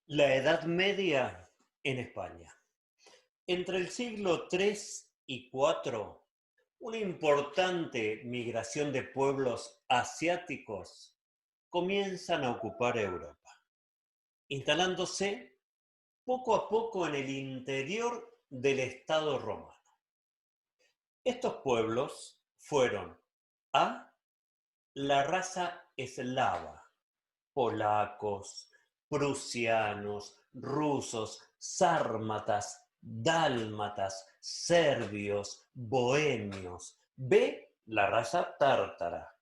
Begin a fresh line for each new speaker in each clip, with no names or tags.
La Edad Media en España. Entre el siglo III y IV, una importante migración de pueblos asiáticos comienzan a ocupar Europa, instalándose poco a poco en el interior del Estado romano. Estos pueblos fueron A. La raza eslava, polacos, prusianos, rusos, sármatas, dálmatas, serbios, bohemios. B, la raza tártara,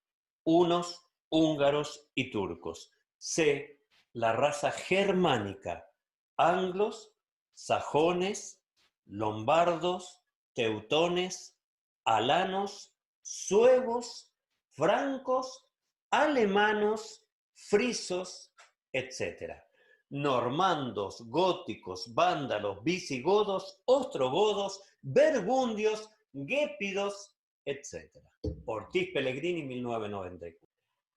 hunos, húngaros y turcos. C, la raza germánica, anglos, sajones, lombardos, teutones, alanos, suevos, francos, alemanos, frisos, etc. Normandos, góticos, vándalos, visigodos, ostrogodos, burgundios, guépidos, etc. Ortiz Pellegrini, 1994.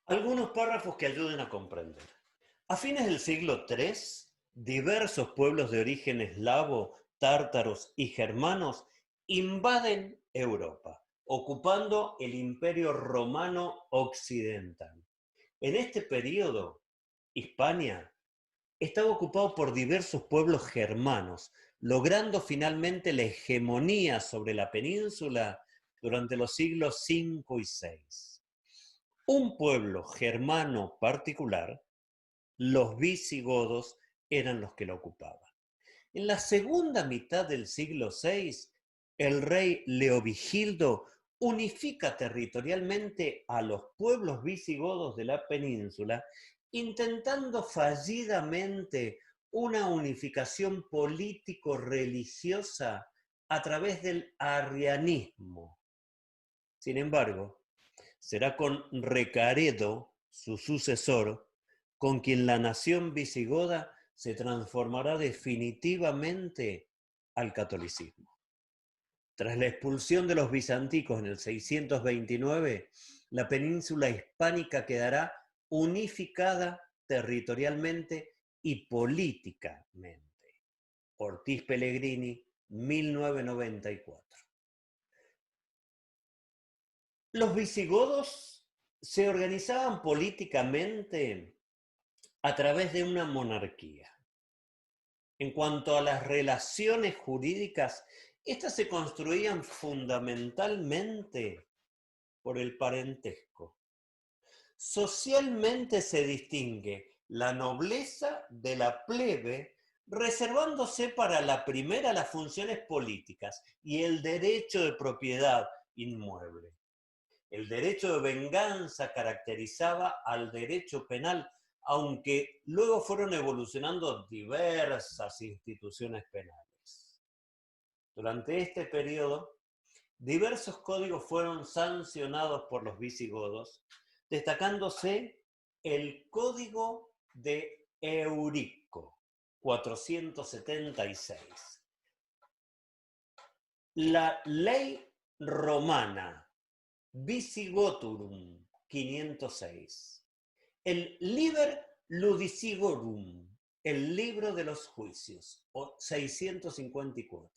Algunos párrafos que ayuden a comprender. A fines del siglo III, diversos pueblos de origen eslavo, tártaros y germanos invaden Europa, ocupando el Imperio Romano Occidental. En este periodo, Hispania estaba ocupado por diversos pueblos germanos, logrando finalmente la hegemonía sobre la península durante los siglos V y VI. Un pueblo germano particular, los visigodos, eran los que la ocupaban. En la segunda mitad del siglo VI, el rey Leovigildo unifica territorialmente a los pueblos visigodos de la península, intentando fallidamente una unificación político-religiosa a través del arrianismo. Sin embargo, será con Recaredo, su sucesor, con quien la nación visigoda se transformará definitivamente al catolicismo. Tras la expulsión de los bizanticos en el 629, la península hispánica quedará unificada territorialmente y políticamente. Ortiz Pellegrini, 1994. Los visigodos se organizaban políticamente a través de una monarquía. En cuanto a las relaciones jurídicas, estas se construían fundamentalmente por el parentesco. Socialmente se distingue la nobleza de la plebe, reservándose para la primera las funciones políticas y el derecho de propiedad inmueble. El derecho de venganza caracterizaba al derecho penal, aunque luego fueron evolucionando diversas instituciones penales. Durante este periodo, diversos códigos fueron sancionados por los visigodos, destacándose el Código de Eurico, 476. La ley romana Visigotorum, 506. El Liber Ludicigorum, el libro de los juicios, 654.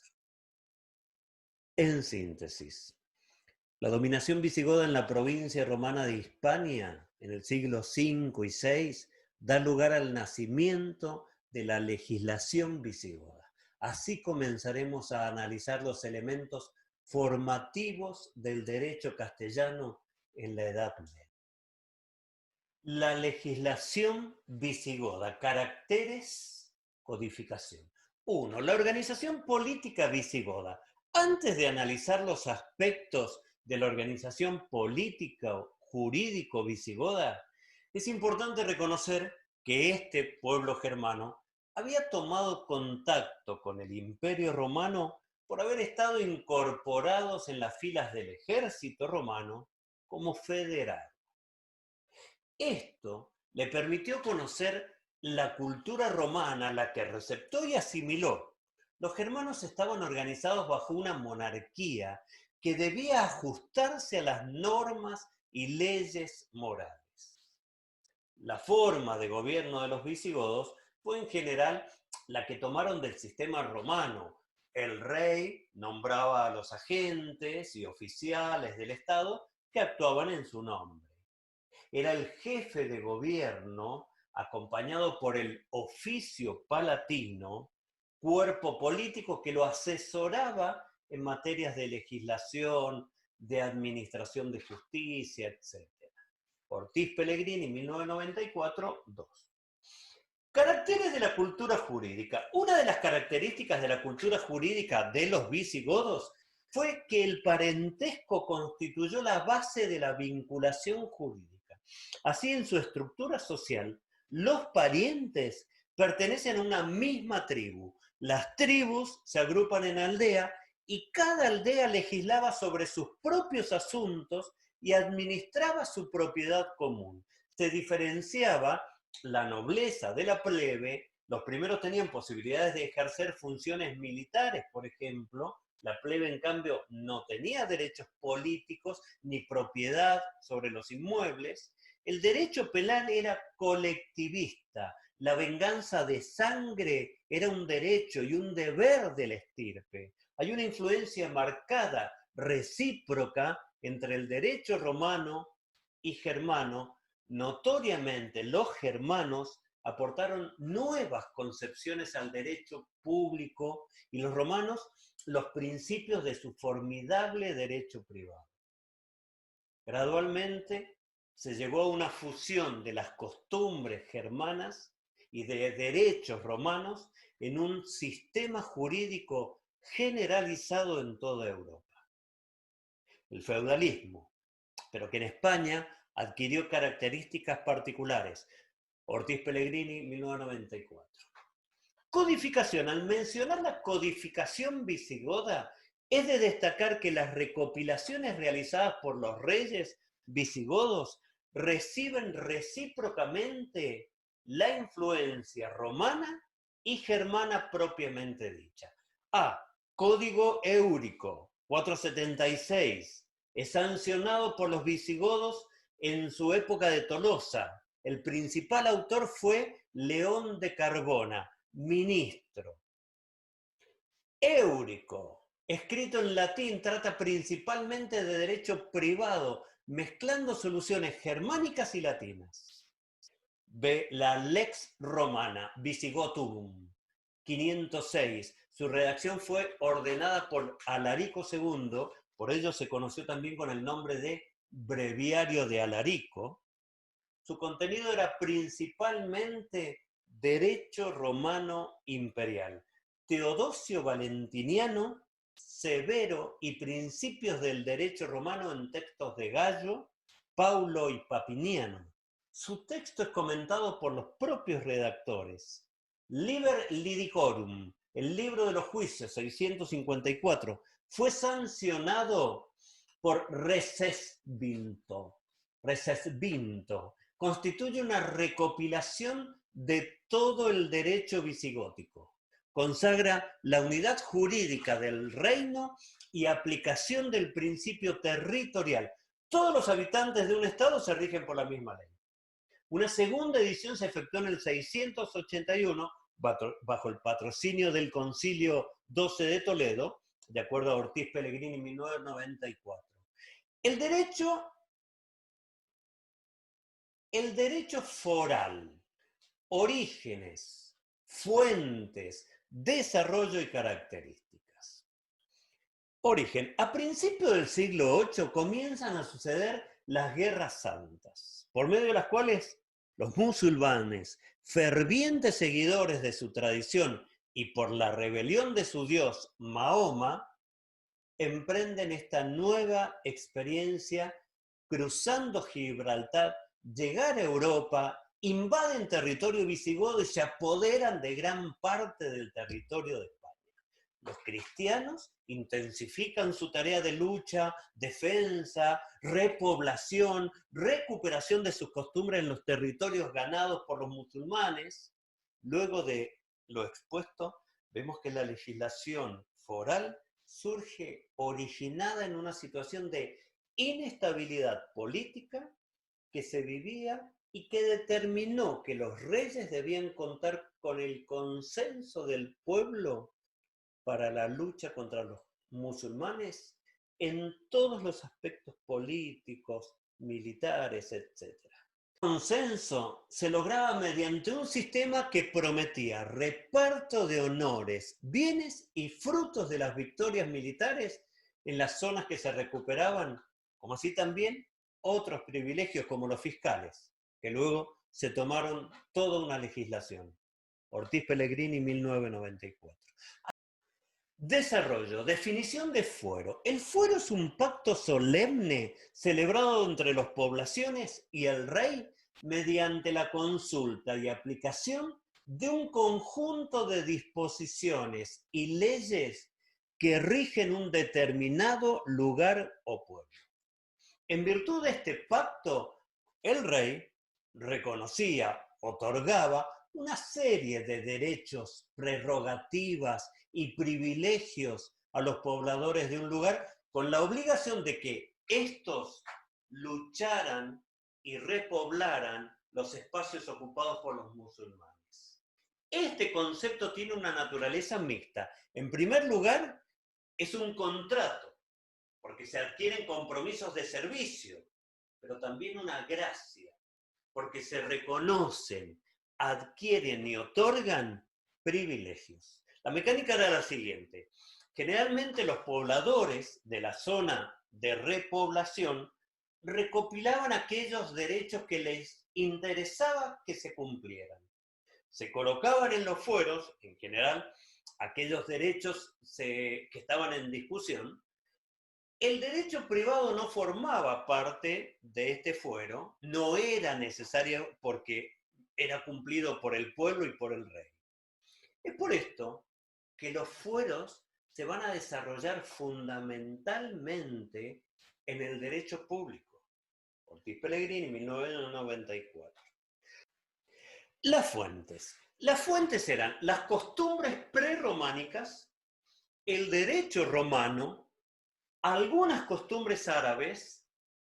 En síntesis, la dominación visigoda en la provincia romana de Hispania en el siglo V y VI da lugar al nacimiento de la legislación visigoda. Así comenzaremos a analizar los elementos formativos del derecho castellano en la Edad Media. La legislación visigoda, caracteres, codificación. 1. La organización política visigoda. Antes de analizar los aspectos de la organización política o jurídico visigoda, es importante reconocer que este pueblo germano había tomado contacto con el Imperio Romano por haber estado incorporados en las filas del ejército romano como federal. Esto le permitió conocer la cultura romana, la que receptó y asimiló. Los germanos estaban organizados bajo una monarquía que debía ajustarse a las normas y leyes morales. La forma de gobierno de los visigodos fue en general la que tomaron del sistema romano. El rey nombraba a los agentes y oficiales del Estado que actuaban en su nombre. Era el jefe de gobierno acompañado por el oficio palatino, cuerpo político que lo asesoraba en materias de legislación, de administración de justicia, etc. Ortiz Pellegrini, 1994, 2. Caracteres de la cultura jurídica. Una de las características de la cultura jurídica de los visigodos fue que el parentesco constituyó la base de la vinculación jurídica. Así, en su estructura social, los parientes pertenecen a una misma tribu. Las tribus se agrupan en aldea y cada aldea legislaba sobre sus propios asuntos y administraba su propiedad común. Se diferenciaba la nobleza de la plebe. Los primeros tenían posibilidades de ejercer funciones militares, por ejemplo. La plebe, en cambio, no tenía derechos políticos ni propiedad sobre los inmuebles. El derecho penal era colectivista. La venganza de sangre era un derecho y un deber de la estirpe. Hay una influencia marcada, recíproca, entre el derecho romano y germano. Notoriamente, los germanos aportaron nuevas concepciones al derecho público y los romanos los principios de su formidable derecho privado. Gradualmente se llegó a una fusión de las costumbres germanas y de derechos romanos en un sistema jurídico generalizado en toda Europa. El feudalismo, pero que en España adquirió características particulares. Ortiz Pellegrini, 1994. Codificación. Al mencionar la codificación visigoda, es de destacar que las recopilaciones realizadas por los reyes visigodos reciben recíprocamente la influencia romana y germana propiamente dicha. A. Código Éurico, 476. Es sancionado por los visigodos en su época de Tolosa. El principal autor fue León de Carbona, ministro. Éurico, escrito en latín, trata principalmente de derecho privado, mezclando soluciones germánicas y latinas. B. La Lex Romana, Visigotum, 506. Su redacción fue ordenada por Alarico II, por ello se conoció también con el nombre de Breviario de Alarico. Su contenido era principalmente derecho romano imperial. Teodosio Valentiniano, Severo y principios del derecho romano en textos de Gallo, Paulo y Papiniano. Su texto es comentado por los propios redactores. Liber Lidicorum, el libro de los juicios, 654, fue sancionado por Recesvinto. Constituye una recopilación de todo el derecho visigótico. Consagra la unidad jurídica del reino y aplicación del principio territorial. Todos los habitantes de un estado se rigen por la misma ley. Una segunda edición se efectuó en el 681 bajo el patrocinio del Concilio XII de Toledo, de acuerdo a Ortiz Pellegrini, 1994. El derecho foral, orígenes, fuentes, desarrollo y características. Origen. A principios del siglo VIII comienzan a suceder las guerras santas, por medio de las cuales los musulmanes, fervientes seguidores de su tradición y por la rebelión de su dios Mahoma, emprenden esta nueva experiencia cruzando Gibraltar, llegar a Europa, invaden territorio visigodo y se apoderan de gran parte del territorio de España. Los cristianos intensifican su tarea de lucha, defensa, repoblación, recuperación de sus costumbres en los territorios ganados por los musulmanes. Luego de lo expuesto, vemos que la legislación foral surge originada en una situación de inestabilidad política que se vivía y que determinó que los reyes debían contar con el consenso del pueblo para la lucha contra los musulmanes en todos los aspectos políticos, militares, etc. El consenso se lograba mediante un sistema que prometía reparto de honores, bienes y frutos de las victorias militares en las zonas que se recuperaban, como así también otros privilegios como los fiscales, que luego se tomaron toda una legislación. Ortiz Pellegrini, 1994. Desarrollo, definición de fuero. El fuero es un pacto solemne celebrado entre las poblaciones y el rey mediante la consulta y aplicación de un conjunto de disposiciones y leyes que rigen un determinado lugar o pueblo. En virtud de este pacto, el rey reconocía, otorgaba una serie de derechos, prerrogativas y privilegios a los pobladores de un lugar con la obligación de que estos lucharan y repoblaran los espacios ocupados por los musulmanes. Este concepto tiene una naturaleza mixta. En primer lugar, es un contrato, porque se adquieren compromisos de servicio, pero también una gracia, porque se reconocen, adquieren y otorgan privilegios. La mecánica era la siguiente. Generalmente los pobladores de la zona de repoblación recopilaban aquellos derechos que les interesaba que se cumplieran. Se colocaban en los fueros, en general, aquellos derechos que estaban en discusión. El derecho privado no formaba parte de este fuero, no era necesario porque era cumplido por el pueblo y por el rey. Es por esto que los fueros se van a desarrollar fundamentalmente en el derecho público. Ortiz Pellegrini, 1994. Las fuentes. Las fuentes eran las costumbres prerrománicas, el derecho romano, algunas costumbres árabes,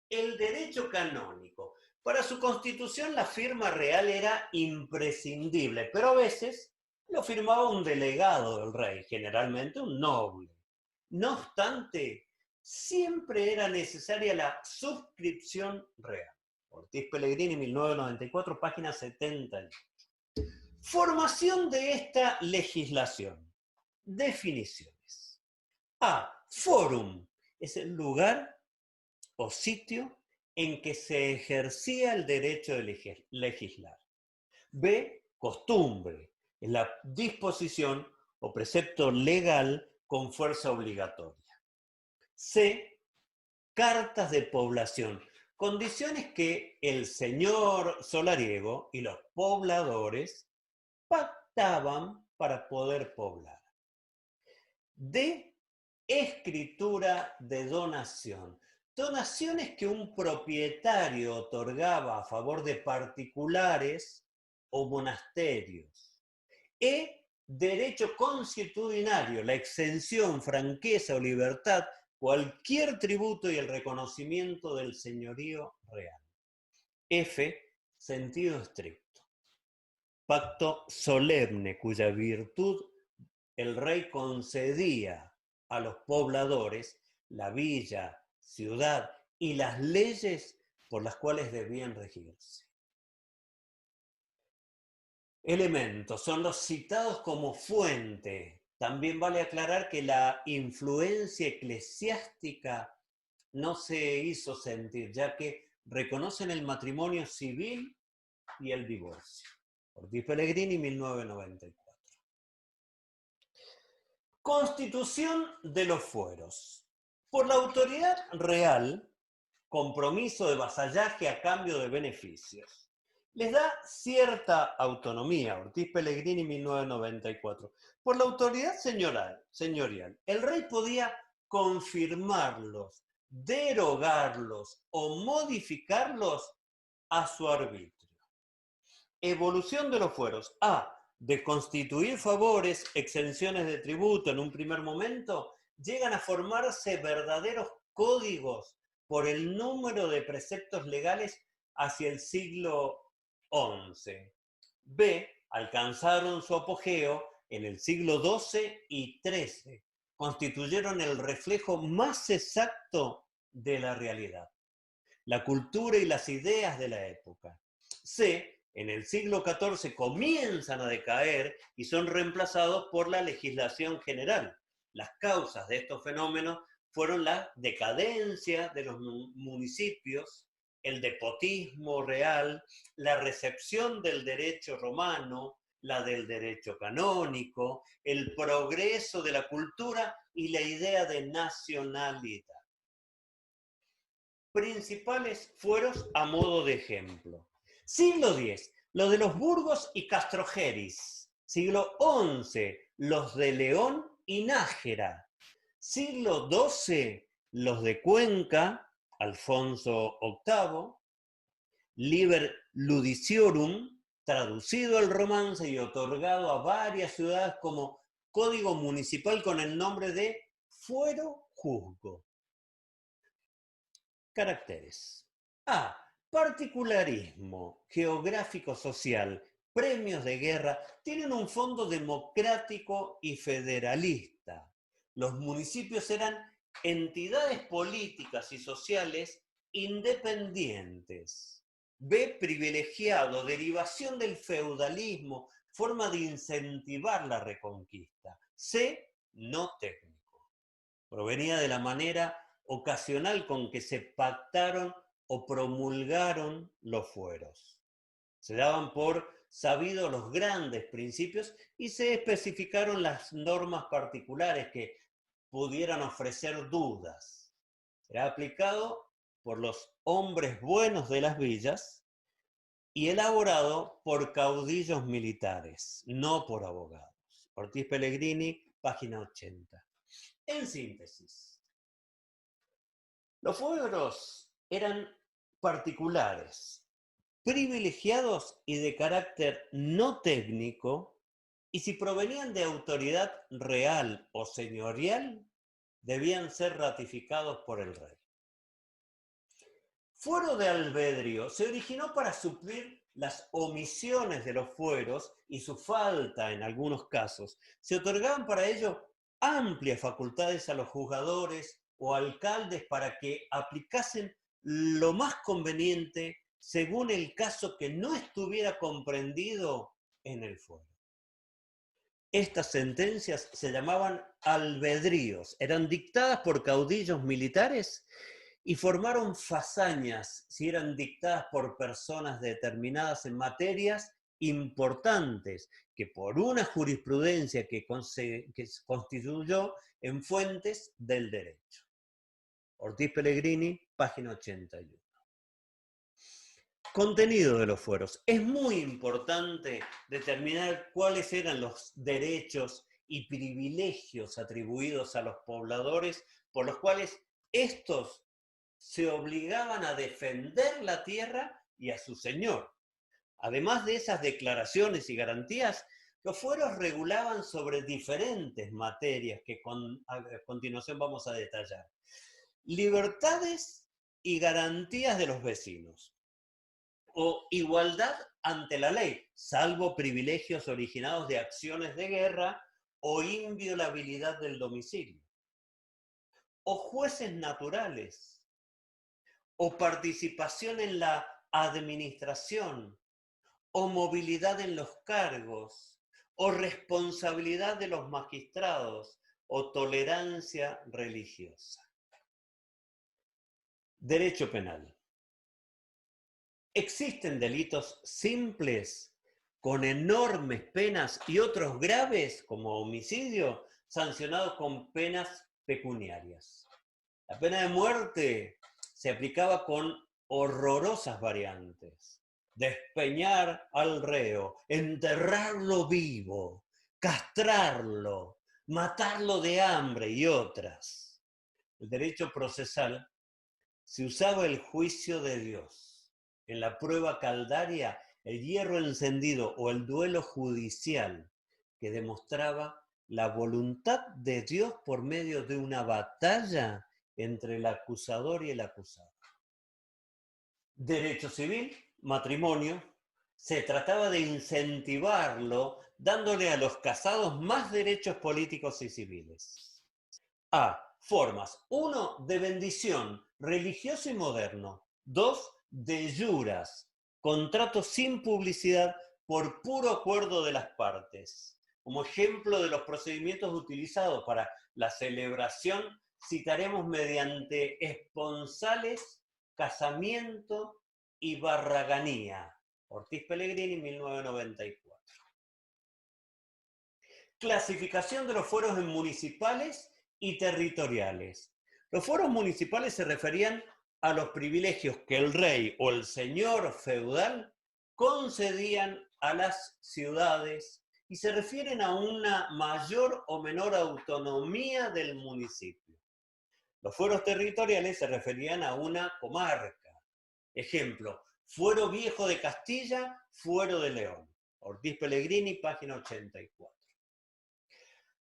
el derecho canónico. Para su constitución la firma real era imprescindible, pero a veces lo firmaba un delegado del rey, generalmente un noble. No obstante, siempre era necesaria la suscripción real. Ortiz Pellegrini, 1994, página 70. Formación de esta legislación. Definiciones. A. Fórum. Es el lugar o sitio en que se ejercía el derecho de legislar. B. Costumbre. Es la disposición o precepto legal con fuerza obligatoria. C. Cartas de población. Condiciones que el señor solariego y los pobladores pactaban para poder poblar. D. Escritura de donación. Donaciones que un propietario otorgaba a favor de particulares o monasterios. E. Derecho consuetudinario, la exención, franqueza o libertad, cualquier tributo y el reconocimiento del señorío real. F. Sentido estricto. Pacto solemne cuya virtud el rey concedía a los pobladores la villa, ciudad y las leyes por las cuales debían regirse. Elementos son los citados como fuente. También vale aclarar que la influencia eclesiástica no se hizo sentir, ya que reconocen el matrimonio civil y el divorcio. Ortiz Pellegrini, 1994. Constitución de los fueros. Por la autoridad real, compromiso de vasallaje a cambio de beneficios. Les da cierta autonomía, Ortiz Pellegrini, 1994. Por la autoridad señorial, el rey podía confirmarlos, derogarlos o modificarlos a su arbitrio. Evolución de los fueros. A. De constituir favores, exenciones de tributo en un primer momento, llegan a formarse verdaderos códigos por el número de preceptos legales hacia el siglo XI. B. Alcanzaron su apogeo en el siglo XII y XIII. Constituyeron el reflejo más exacto de la realidad, la cultura y las ideas de la época. C. En el siglo XIV comienzan a decaer y son reemplazados por la legislación general. Las causas de estos fenómenos fueron la decadencia de los municipios, el despotismo real, la recepción del derecho romano, la del derecho canónico, el progreso de la cultura y la idea de nacionalidad. Principales fueros a modo de ejemplo. Siglo X, los de los Burgos y Castrogeris. Siglo XI, los de León y Nájera. Siglo XII, los de Cuenca, Alfonso VIII. Liber Ludiciorum, traducido al romance y otorgado a varias ciudades como código municipal con el nombre de fuero juzgo. Caracteres. A. Particularismo geográfico-social. Premios de guerra tienen un fondo democrático y federalista. Los municipios eran entidades políticas y sociales independientes. B. Privilegiado, derivación del feudalismo, forma de incentivar la reconquista. C. No técnico. Provenía de la manera ocasional con que se pactaron o promulgaron los fueros. Se daban por sabidos los grandes principios y se especificaron las normas particulares que pudieran ofrecer dudas. Era aplicado por los hombres buenos de las villas y elaborado por caudillos militares, no por abogados. Ortiz Pellegrini, página 80. En síntesis, los fueros eran particulares, privilegiados y de carácter no técnico, y si provenían de autoridad real o señorial, debían ser ratificados por el rey. Fuero de albedrío se originó para suplir las omisiones de los fueros y su falta en algunos casos. Se otorgaban para ello amplias facultades a los juzgadores o alcaldes para que aplicasen lo más conveniente según el caso que no estuviera comprendido en el fuero. Estas sentencias se llamaban albedríos, eran dictadas por caudillos militares y formaron fazañas si eran dictadas por personas determinadas en materias importantes que por una jurisprudencia que constituyó en fuentes del derecho. Ortiz Pellegrini, página 81. Contenido de los fueros. Es muy importante determinar cuáles eran los derechos y privilegios atribuidos a los pobladores por los cuales estos se obligaban a defender la tierra y a su señor. Además de esas declaraciones y garantías, los fueros regulaban sobre diferentes materias que a continuación vamos a detallar. Libertades y garantías de los vecinos, o igualdad ante la ley, salvo privilegios originados de acciones de guerra o inviolabilidad del domicilio, o jueces naturales, o participación en la administración, o movilidad en los cargos, o responsabilidad de los magistrados, o tolerancia religiosa. Derecho penal. Existen delitos simples con enormes penas y otros graves, como homicidio, sancionados con penas pecuniarias. La pena de muerte se aplicaba con horrorosas variantes. Despeñar al reo, enterrarlo vivo, castrarlo, matarlo de hambre y otras. El derecho procesal se usaba el juicio de Dios. En la prueba caldaria, el hierro encendido o el duelo judicial que demostraba la voluntad de Dios por medio de una batalla entre el acusador y el acusado. Derecho civil, matrimonio, Se trataba de incentivarlo, dándole a los casados más derechos políticos y civiles. A. Formas. 1. De bendición, religioso y moderno. 2. De juras, contrato sin publicidad por puro acuerdo de las partes. Como ejemplo de los procedimientos utilizados para la celebración, citaremos mediante esponsales, casamiento y barraganía. Ortiz Pellegrini, 1994. Clasificación de los fueros municipales y territoriales. Los fueros municipales se referían a los privilegios que el rey o el señor feudal concedían a las ciudades y se refieren a una mayor o menor autonomía del municipio. Los fueros territoriales se referían a una comarca. Ejemplo, Fuero Viejo de Castilla, Fuero de León. Ortiz Pellegrini, página 84.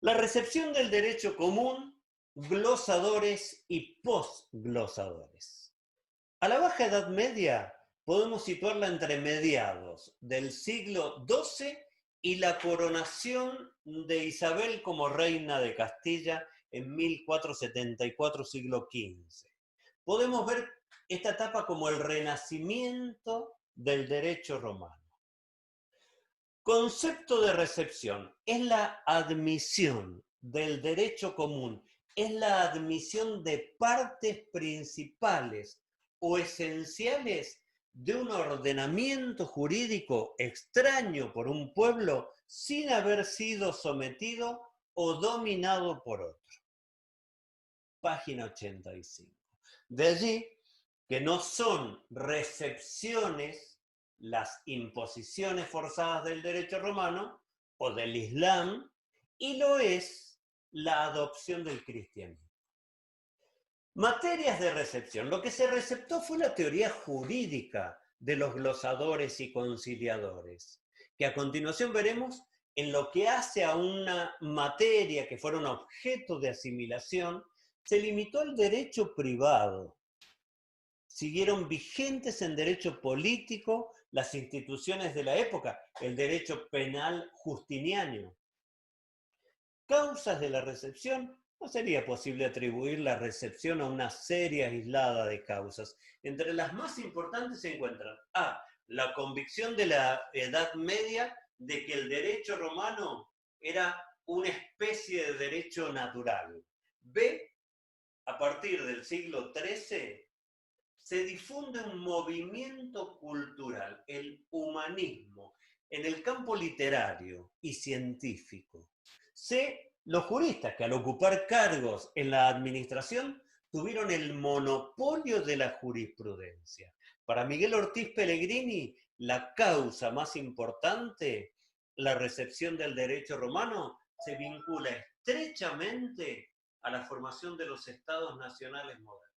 La recepción del derecho común, glosadores y posglosadores. A la Baja Edad Media podemos situarla entre mediados del siglo XII y la coronación de Isabel como reina de Castilla en 1474, siglo XV. Podemos ver esta etapa como el renacimiento del derecho romano. Concepto de recepción es la admisión del derecho común, es la admisión de partes principales o esenciales de un ordenamiento jurídico extraño por un pueblo sin haber sido sometido o dominado por otro. Página 85. De allí que no son recepciones las imposiciones forzadas del derecho romano o del Islam, y lo es la adopción del cristianismo. Materias de recepción. Lo que se receptó fue la teoría jurídica de los glosadores y conciliadores, que a continuación veremos en lo que hace a una materia que fuera un objeto de asimilación, se limitó al derecho privado. Siguieron vigentes en derecho político las instituciones de la época, el derecho penal justiniano. Causas de la recepción. No sería posible atribuir la recepción a una serie aislada de causas. Entre las más importantes se encuentran A. La convicción de la Edad Media de que el derecho romano era una especie de derecho natural. B. A partir del siglo XIII se difunde un movimiento cultural, el humanismo, en el campo literario y científico. C. Los juristas que al ocupar cargos en la administración tuvieron el monopolio de la jurisprudencia. Para Miguel Ortiz Pellegrini, la causa más importante, la recepción del derecho romano, se vincula estrechamente a la formación de los estados nacionales modernos.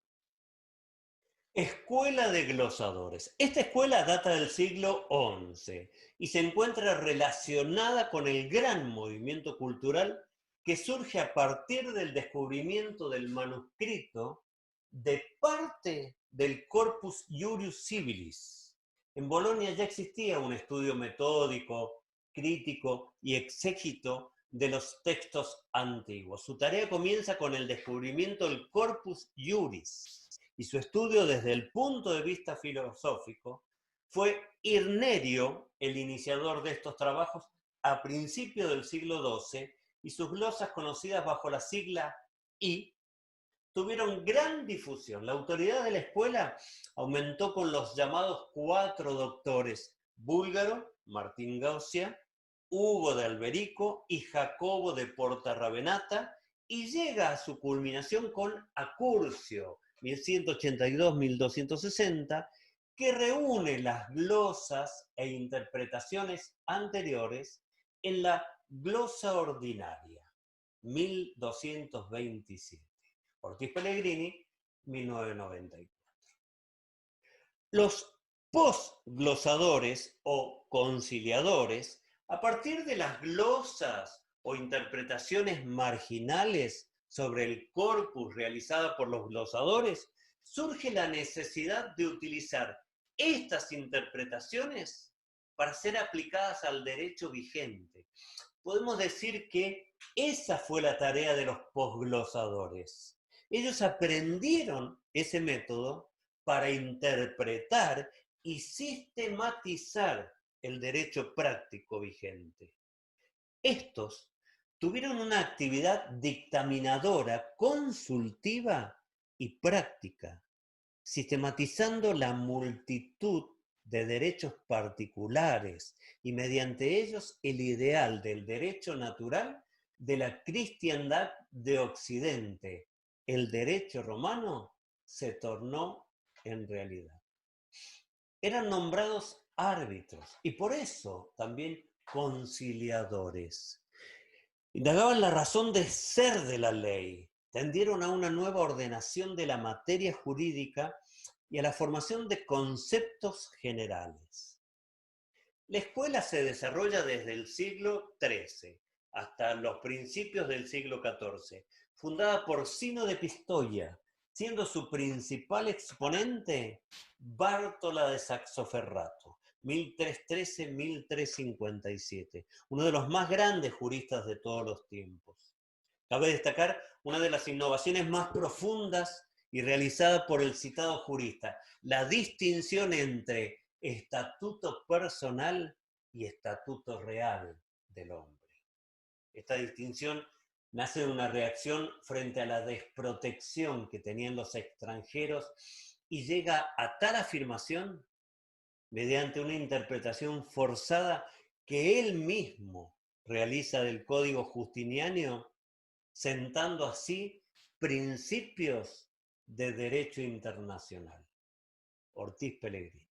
Escuela de glosadores. Esta escuela data del siglo XI y se encuentra relacionada con el gran movimiento cultural que surge a partir del descubrimiento del manuscrito de parte del Corpus Iuris Civilis. En Bolonia ya existía un estudio metódico, crítico y exégito de los textos antiguos. Su tarea comienza con el descubrimiento del Corpus Iuris y su estudio desde el punto de vista filosófico. Fue Irnerio el iniciador de estos trabajos a principios del siglo XII, y sus glosas conocidas bajo la sigla I tuvieron gran difusión. La autoridad de la escuela aumentó con los llamados 4 doctores: Búlgaro, Martín Gaucia, Hugo de Alberico y Jacobo de Porta-Ravenata, y llega a su culminación con Acurcio, 1182-1260, que reúne las glosas e interpretaciones anteriores en la glosa ordinaria, 1227. Ortiz Pellegrini, 1994. Los posglosadores o conciliadores, a partir de las glosas o interpretaciones marginales sobre el corpus realizada por los glosadores, surge la necesidad de utilizar estas interpretaciones para ser aplicadas al derecho vigente. Podemos decir que esa fue la tarea de los posglosadores. Ellos aprendieron ese método para interpretar y sistematizar el derecho práctico vigente. Estos tuvieron una actividad dictaminadora, consultiva y práctica, sistematizando la multitud de derechos particulares y mediante ellos el ideal del derecho natural de la cristiandad de Occidente. El derecho romano se tornó en realidad. Eran nombrados árbitros y por eso también conciliadores. Indagaban la razón de ser de la ley, tendieron a una nueva ordenación de la materia jurídica y a la formación de conceptos generales. La escuela se desarrolla desde el siglo XIII hasta los principios del siglo XIV, fundada por Sino de Pistoia, siendo su principal exponente Bártola de Saxoferrato, 1313-1357, uno de los más grandes juristas de todos los tiempos. Cabe destacar una de las innovaciones más profundas y realizada por el citado jurista, la distinción entre estatuto personal y estatuto real del hombre. Esta distinción nace de una reacción frente a la desprotección que tenían los extranjeros y llega a tal afirmación mediante una interpretación forzada que él mismo realiza del Código Justiniano, sentando así principios de derecho internacional. Ortiz Pellegrini.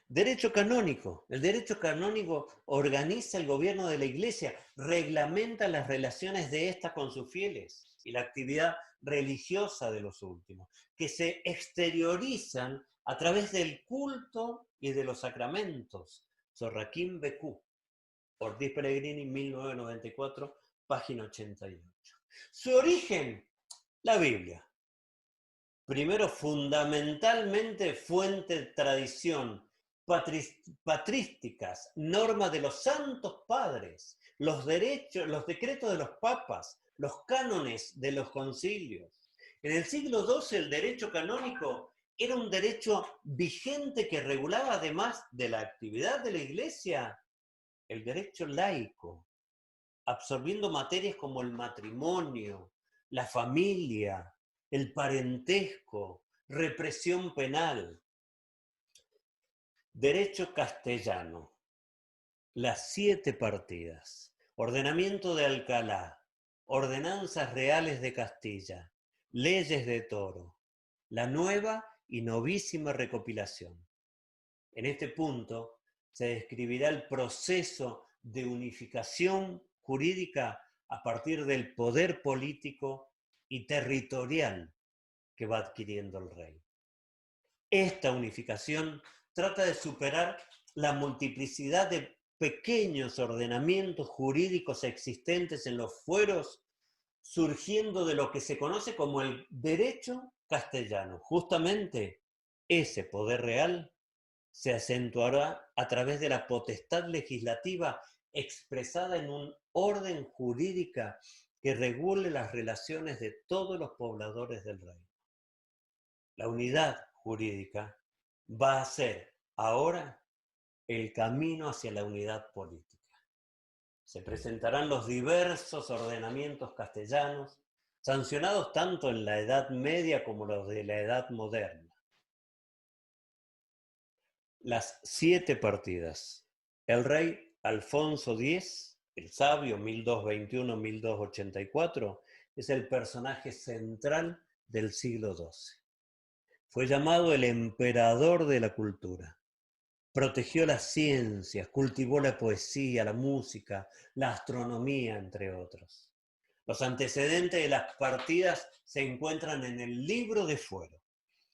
Derecho canónico. El derecho canónico organiza el gobierno de la Iglesia, reglamenta las relaciones de ésta con sus fieles y la actividad religiosa de los últimos, que se exteriorizan a través del culto y de los sacramentos. Sorraquín Becú, Ortiz Pellegrini, 1994, página 88. Su origen, la Biblia. Primero, fundamentalmente fuente de tradición, patrísticas, normas de los santos padres, los decretos de los papas, los cánones de los concilios. En el siglo XII el derecho canónico era un derecho vigente que regulaba, además de la actividad de la Iglesia, el derecho laico, absorbiendo materias como el matrimonio, la familia, el parentesco, represión penal. Derecho castellano, las 7 partidas, ordenamiento de Alcalá, ordenanzas reales de Castilla, leyes de Toro, la nueva y novísima recopilación. En este punto se describirá el proceso de unificación jurídica a partir del poder político y territorial que va adquiriendo el rey. Esta unificación trata de superar la multiplicidad de pequeños ordenamientos jurídicos existentes en los fueros, surgiendo de lo que se conoce como el derecho castellano. Justamente ese poder real se acentuará a través de la potestad legislativa expresada en un orden jurídica que regule las relaciones de todos los pobladores del reino. La unidad jurídica va a ser ahora el camino hacia la unidad política. Se presentarán los diversos ordenamientos castellanos, sancionados tanto en la Edad Media como los de la Edad Moderna. Las 7 partidas. El rey Alfonso X, el sabio, 1221-1284, es el personaje central del siglo XII. Fue llamado el emperador de la cultura. Protegió las ciencias, cultivó la poesía, la música, la astronomía, entre otros. Los antecedentes de las partidas se encuentran en el libro de Fuero.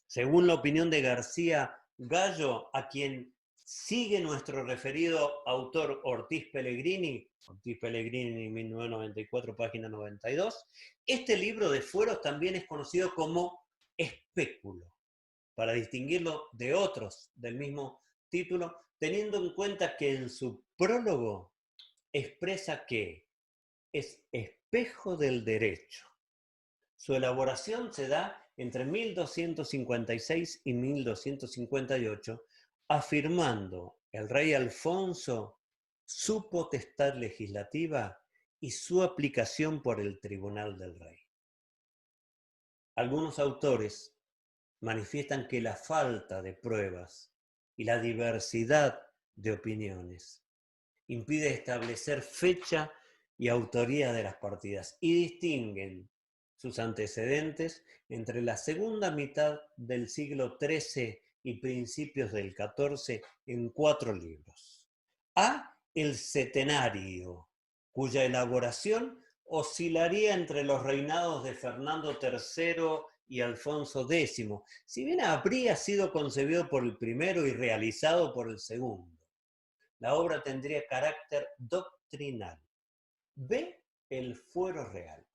Según la opinión de García Gallo, a quien sigue nuestro referido autor Ortiz Pellegrini, 1994, página 92, este libro de Fueros también es conocido como espéculo, para distinguirlo de otros del mismo título, teniendo en cuenta que en su prólogo expresa que es espejo del derecho. Su elaboración se da entre 1256 y 1258, afirmando el rey Alfonso su potestad legislativa y su aplicación por el Tribunal del Rey. Algunos autores manifiestan que la falta de pruebas y la diversidad de opiniones impide establecer fecha y autoría de las partidas y distinguen sus antecedentes entre la segunda mitad del siglo XIII y principios del XIV en 4 libros. A. El Setenario, cuya elaboración oscilaría entre los reinados de Fernando III y Alfonso X, si bien habría sido concebido por el primero y realizado por el segundo. La obra tendría carácter doctrinal. B. El Fuero Real.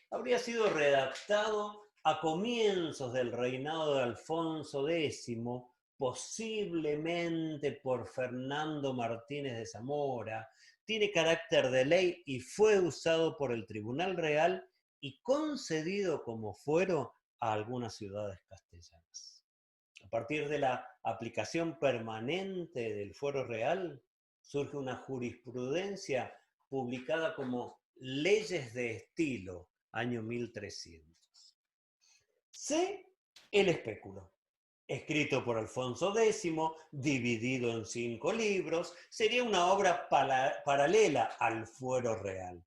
Habría sido redactado a comienzos del reinado de Alfonso X, posiblemente por Fernando Martínez de Zamora. Tiene carácter de ley y fue usado por el Tribunal Real y concedido como fuero a algunas ciudades castellanas. A partir de la aplicación permanente del Fuero Real, surge una jurisprudencia publicada como Leyes de Estilo, año 1300. C. El Espéculo. Escrito por Alfonso X, dividido en 5 libros, sería una obra paralela al Fuero Real.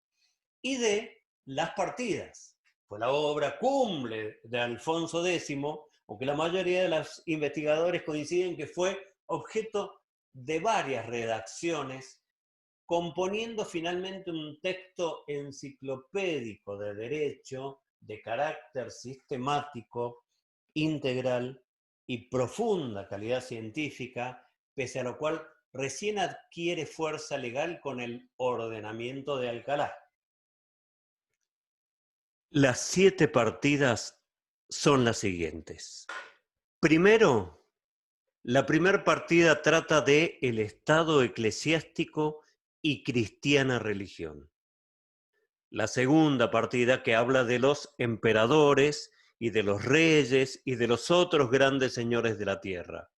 Y D. Las Partidas. Fue la obra cumbre de Alfonso X, aunque la mayoría de los investigadores coinciden que fue objeto de varias redacciones, componiendo finalmente un texto enciclopédico de derecho de carácter sistemático, integral y profunda calidad científica, pese a lo cual recién adquiere fuerza legal con el ordenamiento de Alcalá. Las 7 partidas son las siguientes. Primero, la primera partida trata de el estado eclesiástico y cristiana religión. La segunda partida que habla de los emperadores y de los reyes y de los otros grandes señores de la tierra.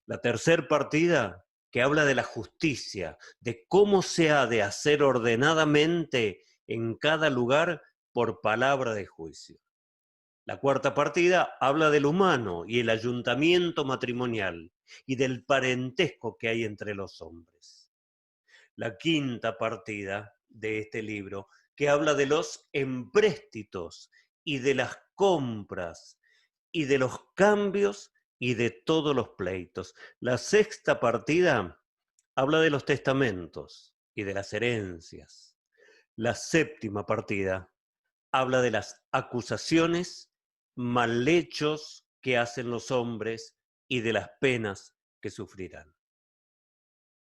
La tercera partida que habla de la justicia, de cómo se ha de hacer ordenadamente en cada lugar por palabra de juicio. La cuarta partida habla del humano y el ayuntamiento matrimonial y del parentesco que hay entre los hombres. La quinta partida de este libro que habla de los empréstitos y de las compras y de los cambios y de todos los pleitos. La sexta partida habla de los testamentos y de las herencias. La séptima partida habla de las acusaciones, malhechos que hacen los hombres y de las penas que sufrirán.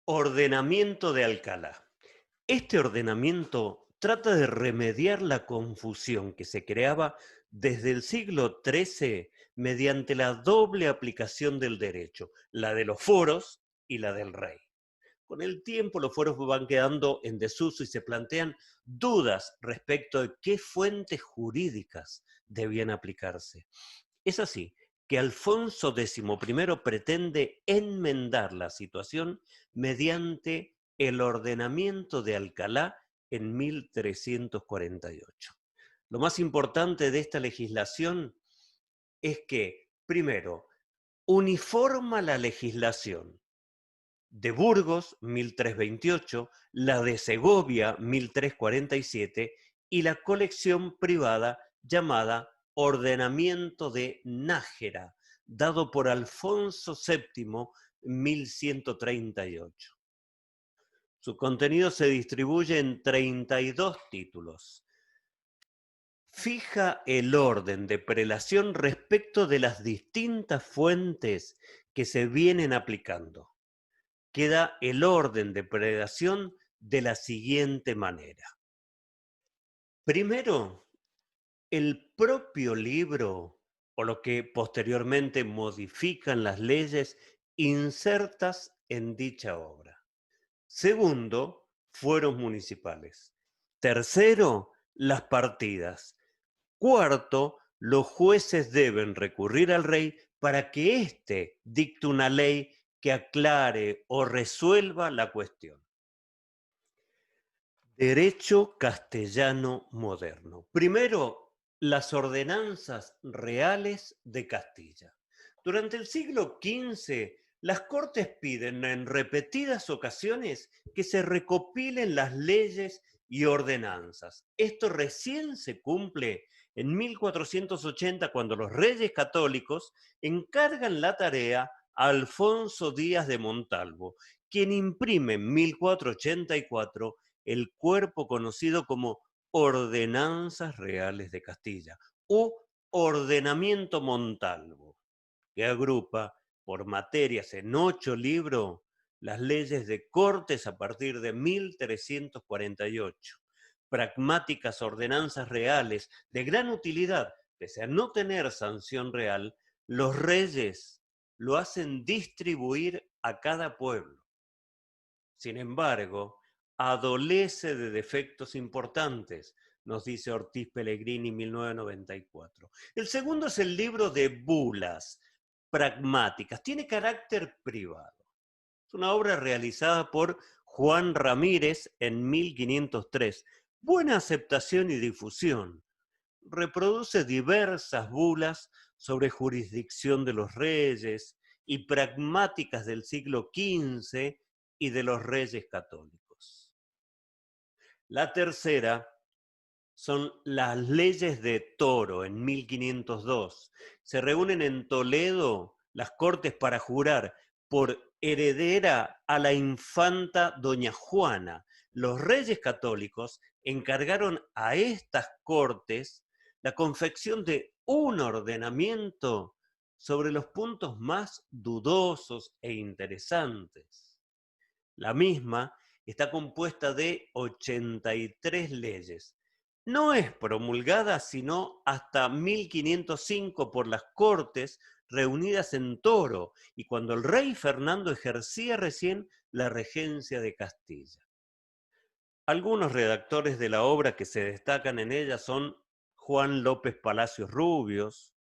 Ordenamiento de Alcalá. Este ordenamiento trata de remediar la confusión que se creaba desde el siglo XIII mediante la doble aplicación del derecho, la de los foros y la del rey. Con el tiempo los foros van quedando en desuso y se plantean dudas respecto de qué fuentes jurídicas debían aplicarse. Es así que Alfonso X pretende enmendar la situación mediante el ordenamiento de Alcalá en 1348. Lo más importante de esta legislación es que, primero, uniforma la legislación de Burgos, 1328, la de Segovia, 1347, y la colección privada llamada Ordenamiento de Nájera, dado por Alfonso VII, 1138. Su contenido se distribuye en 32 títulos. Fija el orden de prelación respecto de las distintas fuentes que se vienen aplicando. Queda el orden de prelación de la siguiente manera. Primero, el propio libro, o lo que posteriormente modifican las leyes, insertas en dicha obra. Segundo, fueros municipales. Tercero, las partidas. Cuarto, los jueces deben recurrir al rey para que éste dicte una ley que aclare o resuelva la cuestión. Derecho castellano moderno. Primero, las ordenanzas reales de Castilla. Durante el siglo XV, las Cortes piden en repetidas ocasiones que se recopilen las leyes y ordenanzas. Esto recién se cumple en 1480, cuando los reyes católicos encargan la tarea a Alfonso Díaz de Montalvo, quien imprime en 1484 el cuerpo conocido como Ordenanzas Reales de Castilla o Ordenamiento Montalvo, que agrupa por materias en 8 libros las leyes de Cortes a partir de 1348. Pragmáticas ordenanzas reales de gran utilidad, pese a no tener sanción real, los reyes lo hacen distribuir a cada pueblo. Sin embargo, adolece de defectos importantes, nos dice Ortiz Pellegrini, 1994. El segundo es el libro de bulas pragmáticas. Tiene carácter privado. Es una obra realizada por Juan Ramírez en 1503. Buena aceptación y difusión. Reproduce diversas bulas sobre jurisdicción de los reyes y pragmáticas del siglo XV y de los reyes católicos. La tercera son las leyes de Toro en 1502. Se reúnen en Toledo las cortes para jurar por heredera a la infanta doña Juana. Los reyes católicos encargaron a estas cortes la confección de un ordenamiento sobre los puntos más dudosos e interesantes. La misma está compuesta de 83 leyes. No es promulgada sino hasta 1505 por las Cortes reunidas en Toro y cuando el rey Fernando ejercía recién la regencia de Castilla. Algunos redactores de la obra que se destacan en ella son Juan López Palacios Rubios.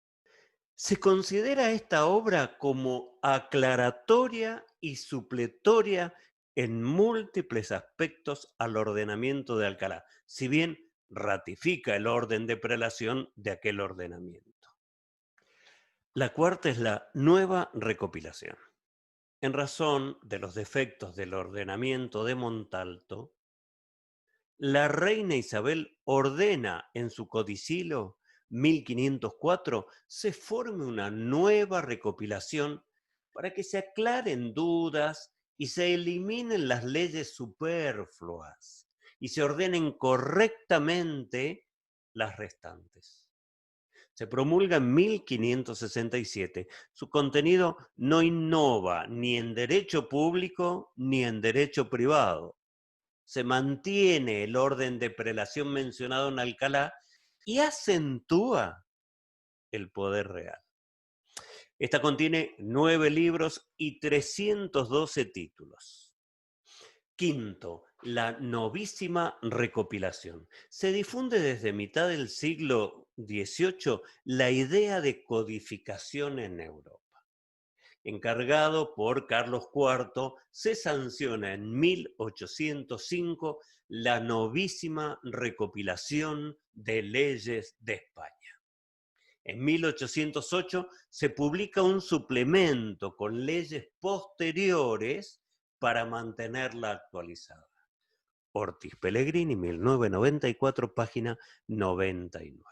Se considera esta obra como aclaratoria y supletoria en múltiples aspectos al ordenamiento de Alcalá, si bien ratifica el orden de prelación de aquel ordenamiento. La cuarta es la nueva recopilación. En razón de los defectos del ordenamiento de Montalto, la reina Isabel ordena en su codicilo 1504 se forme una nueva recopilación para que se aclaren dudas y se eliminen las leyes superfluas y se ordenen correctamente las restantes. Se promulga en 1567. Su contenido no innova ni en derecho público ni en derecho privado. Se mantiene el orden de prelación mencionado en Alcalá y acentúa el poder real. Esta contiene 9 libros y 312 títulos. Quinto, la novísima recopilación. Se difunde desde mitad del siglo XVIII la idea de codificación en Europa. Encargado por Carlos IV, se sanciona en 1805 la novísima recopilación de leyes de España. En 1808 se publica un suplemento con leyes posteriores para mantenerla actualizada. Ortiz Pellegrini, 1994, página 99.